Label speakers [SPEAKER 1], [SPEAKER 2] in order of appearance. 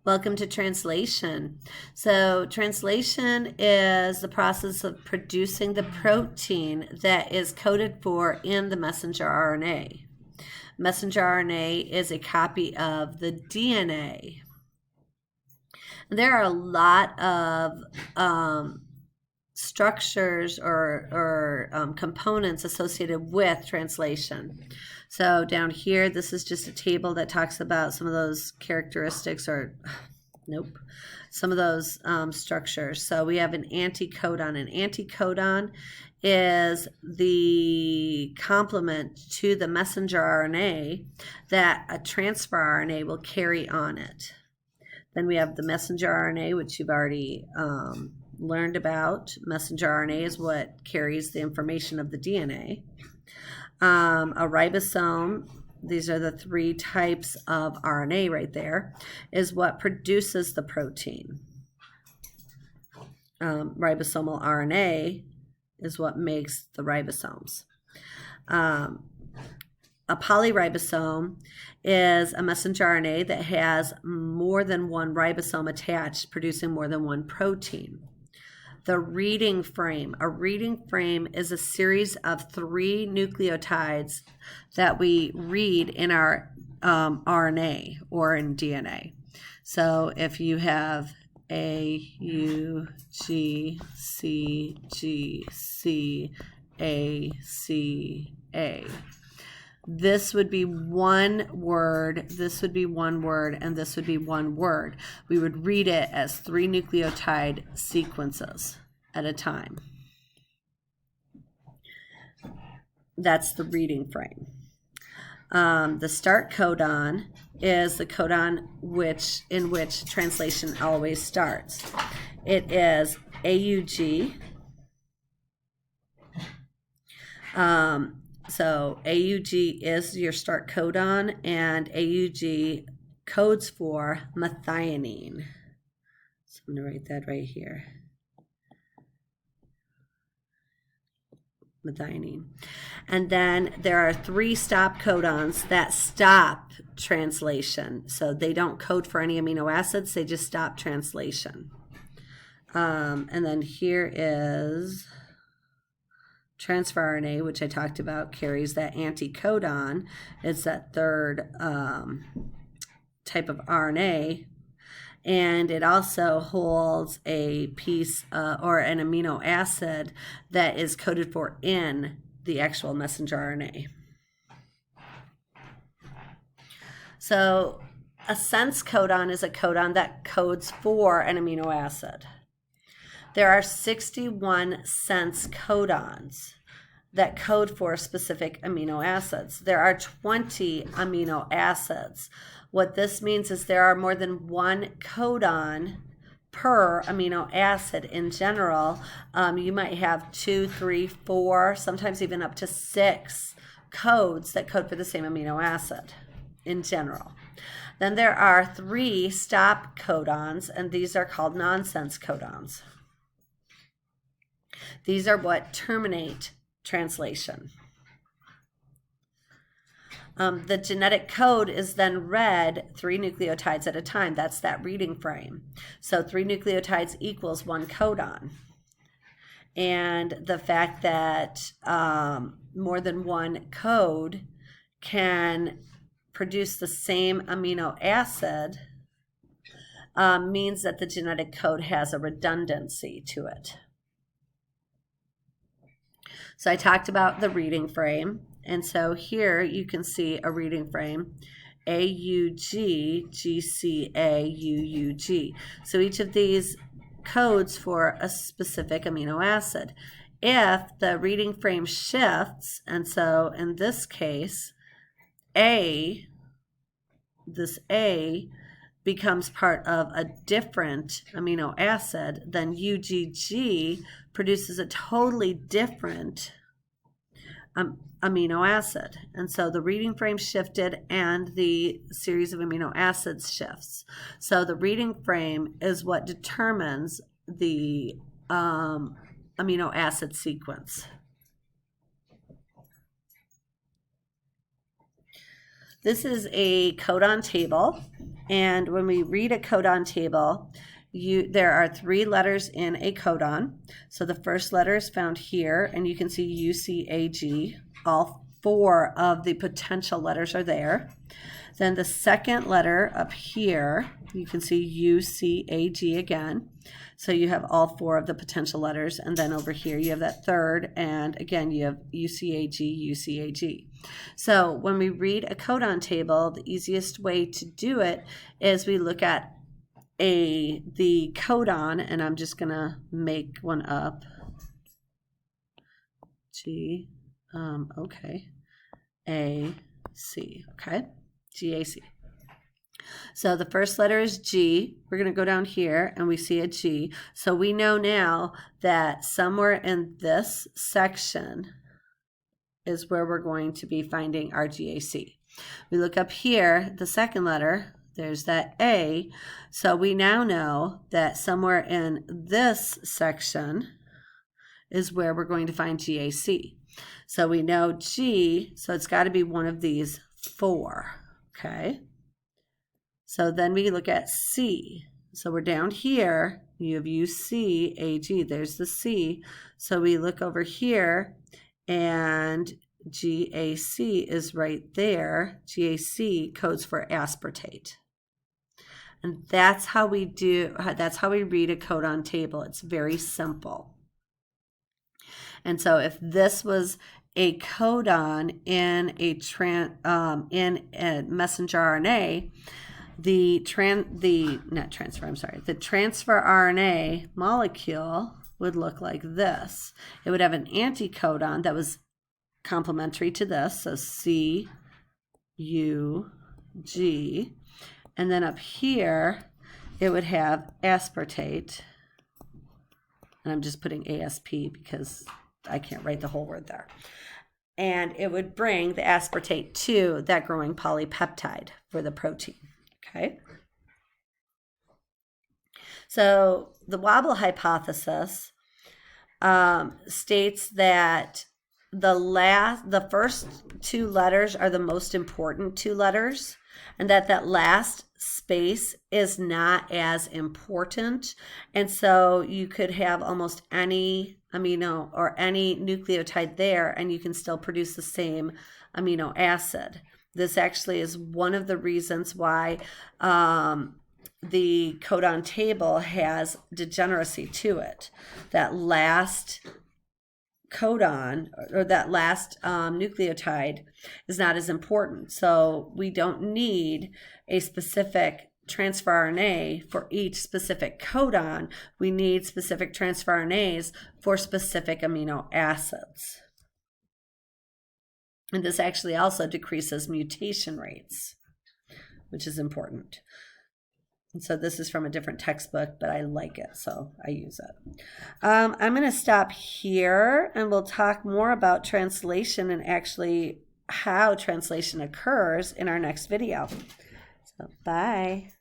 [SPEAKER 1] Welcome to translation. So translation is the process of producing the protein that is coded for in the messenger RNA. Messenger RNA is a copy of the DNA. There are a lot of structures or components associated with translation. So down here, this is just a table that talks about some of those characteristics some of those structures. So we have an anticodon. An anticodon is the complement to the messenger RNA that a transfer RNA will carry on it. Then we have the messenger RNA, which you've already learned about. Messenger RNA is what carries the information of the DNA. A ribosome, these are the three types of RNA right there, is what produces the protein. Ribosomal RNA is what makes the ribosomes. A polyribosome is a messenger RNA that has more than one ribosome attached, producing more than one protein. The reading frame. A reading frame is a series of 3 nucleotides that we read in our RNA or in DNA. So if you have A, U, G, C, G, C, A, C, A. This would be one word, this would be one word, and this would be one word. We would read it as 3 nucleotide sequences at a time. That's the reading frame. The start codon is the codon in which translation always starts. It is AUG. So AUG is your start codon, and AUG codes for methionine. So I'm going to write that right here. Methionine. And then there are 3 stop codons that stop translation. So they don't code for any amino acids, they just stop translation. And then here is transfer RNA, which I talked about, carries that anticodon. It's that third type of RNA, and it also holds a piece or an amino acid that is coded for in the actual messenger RNA. So a sense codon is a codon that codes for an amino acid. There are 61 sense codons that code for specific amino acids. There are 20 amino acids. What this means is there are more than 1 codon per amino acid in general. You might have 2, 3, 4, sometimes even up to 6 codes that code for the same amino acid in general. Then there are 3 stop codons, and these are called nonsense codons. These are what terminate translation. The genetic code is then read 3 nucleotides at a time. That's that reading frame. So 3 nucleotides equals 1 codon. And the fact that more than 1 code can produce the same amino acid means that the genetic code has a redundancy to it. So I talked about the reading frame, and so here you can see a reading frame, AUG, GCA, UUG. So each of these codes for a specific amino acid. If the reading frame shifts, and so in this case, this A becomes part of a different amino acid, then UGG produces a totally different amino acid. And so the reading frame shifted and the series of amino acids shifts. So the reading frame is what determines the amino acid sequence. this is a codon table, and when we read a codon table, there are 3 letters in a codon. So the first letter is found here, and you can see UCAG. All 4 of the potential letters are there. Then the second letter up here, you can see UCAG again. So you have all 4 of the potential letters, and then over here you have that third, and again you have UCAG, UCAG. So when we read a codon table, the easiest way to do it is we look at the codon, and I'm just gonna make one up. G, okay, A, C, okay, GAC. So the first letter is G. We're going to go down here and we see a G. So we know now that somewhere in this section is where we're going to be finding our GAC. We look up here, the second letter, there's that A. So we now know that somewhere in this section is where we're going to find GAC. So we know G, so it's got to be one of these 4, okay? So then we look at C. So we're down here, you have UCAG, there's the C. So we look over here and GAC is right there. GAC codes for aspartate. And that's how we read a codon table. It's very simple. And so if this was a codon in a messenger RNA, the transfer RNA molecule would look like this. It would have an anticodon that was complementary to this, so C, U, G, and then up here it would have aspartate, and I'm just putting ASP because I can't write the whole word there. And it would bring the aspartate to that growing polypeptide for the protein. Okay. So the Wobble hypothesis states that the first 2 letters are the most important 2 letters, and that last space is not as important. And so you could have almost any amino or any nucleotide there, and you can still produce the same amino acid. This actually is one of the reasons why the codon table has degeneracy to it. That last codon or that last nucleotide is not as important. So we don't need a specific transfer RNA for each specific codon. We need specific transfer RNAs for specific amino acids. And this actually also decreases mutation rates, which is important. And so this is from a different textbook, but I like it, so I use it. I'm going to stop here, and we'll talk more about translation and actually how translation occurs in our next video. So bye.